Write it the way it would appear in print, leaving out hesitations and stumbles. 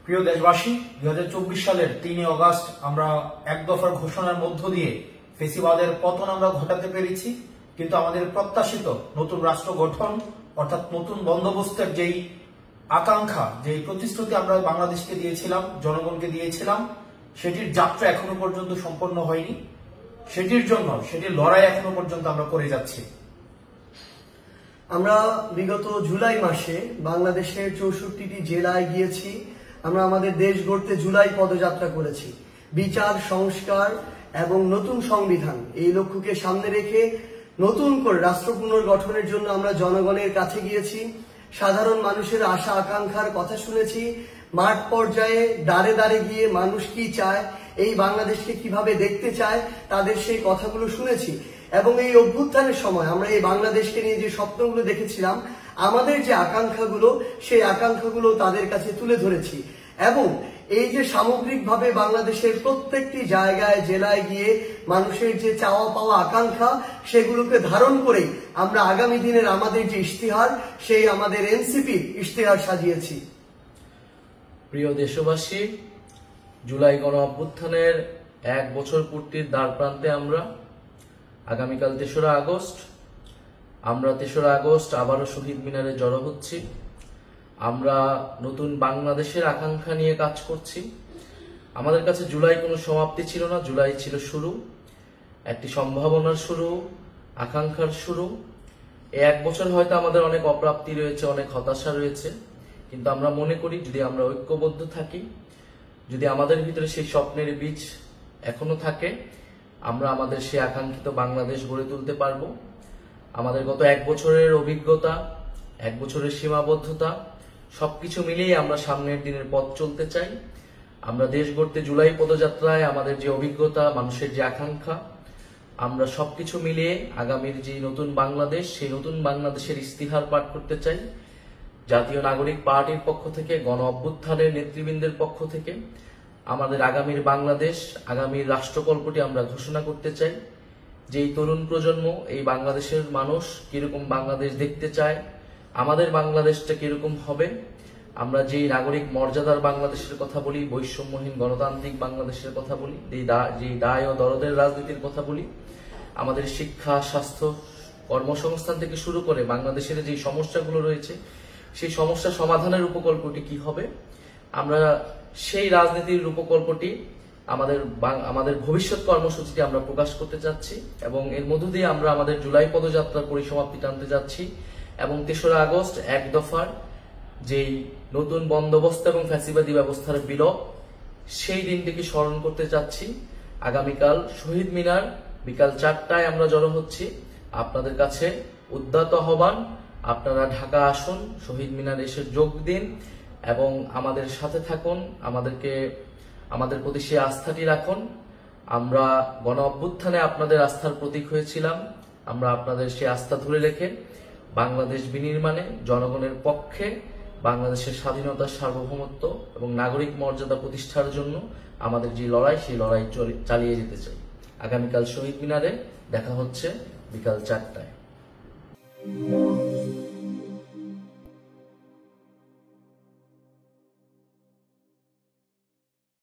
প্রিয় দেশবাসী, 2024 সালের 3 অগস্ট আমরা এক দফার ঘোষণার মধ্য দিয়ে ফেসিবাদের পতন আমরা ঘটাতে পেরেছি। কিন্তু আমাদের প্রত্যাশিত নতুন রাষ্ট্র গঠন অর্থাৎ নতুন বন্দোবস্তের যেই আকাঙ্ক্ষা, যেই প্রতিশ্রুতি আমরা বাংলাদেশকে দিয়েছিলাম, জনগণকে দিয়েছিলাম, সেটির যাত্রা এখনো পর্যন্ত সম্পন্ন হয়নি। সেটির লড়াই এখনো পর্যন্ত আমরা করে যাচ্ছি। আমরা বিগত জুলাই মাসে বাংলাদেশের 64টি জেলায় গিয়েছি। আমরা আমাদের দেশ গড়তে জুলাই পদযাত্রা করেছি। বিচার, সংস্কার এবং নতুন সংবিধান এই লক্ষ্যকে সামনে রেখে নতুন করে রাষ্ট্র পুনর্গঠনের জন্য আমরা জনগণের কাছে গিয়েছি। সাধারণ মানুষের আশা আকাঙ্ক্ষার কথা শুনেছি। মাঠ পর্যায়ে দাঁড়ে দাঁড়ে গিয়ে মানুষ কি চায়, এই বাংলাদেশকে কিভাবে দেখতে চায়, তাদের সেই কথাগুলো শুনেছি। এবং এই অভ্যুত্থানের সময় আমরা এই বাংলাদেশকে নিয়ে যে স্বপ্নগুলো দেখেছিলাম, আমাদের যে আকাঙ্ক্ষাগুলো, সেই আকাঙ্ক্ষাগুলো তাদের কাছে তুলে ধরেছি। এবং এই যে সামগ্রিকভাবে বাংলাদেশের প্রত্যেকটি জায়গায়, জেলায় গিয়ে মানুষের যে চাওয়া পাওয়া আকাঙ্ক্ষা, সেগুলোকে ধারণ করেই আমরা আগামী দিনের আমাদের যে ইশতেহার, সেই আমাদের এনসিপির ইশতেহার সাজিয়েছি। প্রিয় দেশবাসী, জুলাই গণ অভ্যুত্থানের 1 বছর পূর্তির দ্বার প্রান্তে আমরা। আগামীকাল 3রা আগস্ট। আমরা 3রা আগস্ট আবারও শহীদ মিনারে জড়ো হচ্ছি। আমরা নতুন বাংলাদেশের আকাঙ্ক্ষা নিয়ে কাজ করছি। আমাদের কাছে জুলাই কোনো সমাপ্তি ছিল না, জুলাই ছিল শুরু, একটি সম্ভাবনার শুরু, আকাঙ্ক্ষার শুরু। এই 1 বছর হয়তো আমাদের অনেক অপ্রাপ্তি রয়েছে, অনেক হতাশা রয়েছে, কিন্তু আমরা মনে করি যদি আমরা ঐক্যবদ্ধ থাকি, যদি আমাদের ভিতরে সেই স্বপ্নের বীজ এখনো থাকে, আমরা আমাদের সেই আকাঙ্ক্ষিত বাংলাদেশ গড়ে তুলতে পারবো। আমাদের গত 1 বছরের অভিজ্ঞতা, 1 বছরের সীমাবদ্ধতা সবকিছু মিলিয়ে আমরা সামনের দিনের পথ চলতে চাই। আমরা দেশ গড়তে জুলাই পদযাত্রায় আমাদের যে অভিজ্ঞতা, মানুষের যে আকাঙ্ক্ষা, আমরা সবকিছু মিলিয়ে আগামীর যে নতুন বাংলাদেশ, সেই নতুন বাংলাদেশের ইশতেহার পাঠ করতে চাই। জাতীয় নাগরিক পার্টির পক্ষ থেকে, গণ অভ্যুত্থানের নেতৃবৃন্দের পক্ষ থেকে আমাদের আগামীর বাংলাদেশ, আগামীর রাষ্ট্রকল্পটি আমরা ঘোষণা করতে চাই। যেই তরুণ প্রজন্ম, এই বাংলাদেশের মানুষ কিরকম বাংলাদেশ দেখতে চায়, আমাদের বাংলাদেশটা কিরকম হবে, আমরা যেই নাগরিক মর্যাদার বাংলাদেশের কথা বলি, বৈষম্যহীন গণতান্ত্রিক বাংলাদেশের কথা বলি, যেই দায় ও দরদের রাজনীতির কথা বলি, আমাদের শিক্ষা, স্বাস্থ্য, কর্মসংস্থান থেকে শুরু করে বাংলাদেশের যে সমস্যাগুলো রয়েছে, সেই সমস্যা সমাধানের উপকল্পটি কি হবে, আমরা সেই রাজনীতির উপকল্পটি আমাদের ভবিষ্যৎ কর্মসূচিটি আমরা প্রকাশ করতে যাচ্ছি। এবং এর মধ্য দিয়ে আমরা আমাদের জুলাই পদযাত্রার পরিসমাপ্তি টানতে যাচ্ছি। এবং 3রা আগস্ট 1 দফার যেই নতুন বন্দোবস্ত এবং ফ্যাসিবাদী ব্যবস্থার বিলোপ, সেই দিনটিকে স্মরণ করতে যাচ্ছি। আগামীকাল শহীদ মিনার বিকাল 4টায় আমরা জড়ো হচ্ছি। আপনাদের কাছে উদ্যত আহ্বান, আপনারা ঢাকা আসুন, শহীদ মিনার এসে যোগ দিন এবং আমাদের সাথে থাকুন, আমাদের প্রতি সেই আস্থাটি রাখুন। আমরা গণ অভ্যুত্থানে আপনাদের আস্থার প্রতীক হয়েছিলাম। আমরা আপনাদের সেই আস্থা ধরে রেখে বাংলাদেশ বিনির্মাণে জনগণের পক্ষে, বাংলাদেশের স্বাধীনতা, সার্বভৌমত্ব এবং নাগরিক মর্যাদা প্রতিষ্ঠার জন্য আমাদের যে লড়াই, সেই লড়াই চালিয়ে যেতে চাই। আগামীকাল শহীদ মিনারে দেখা হচ্ছে বিকাল 4টায়।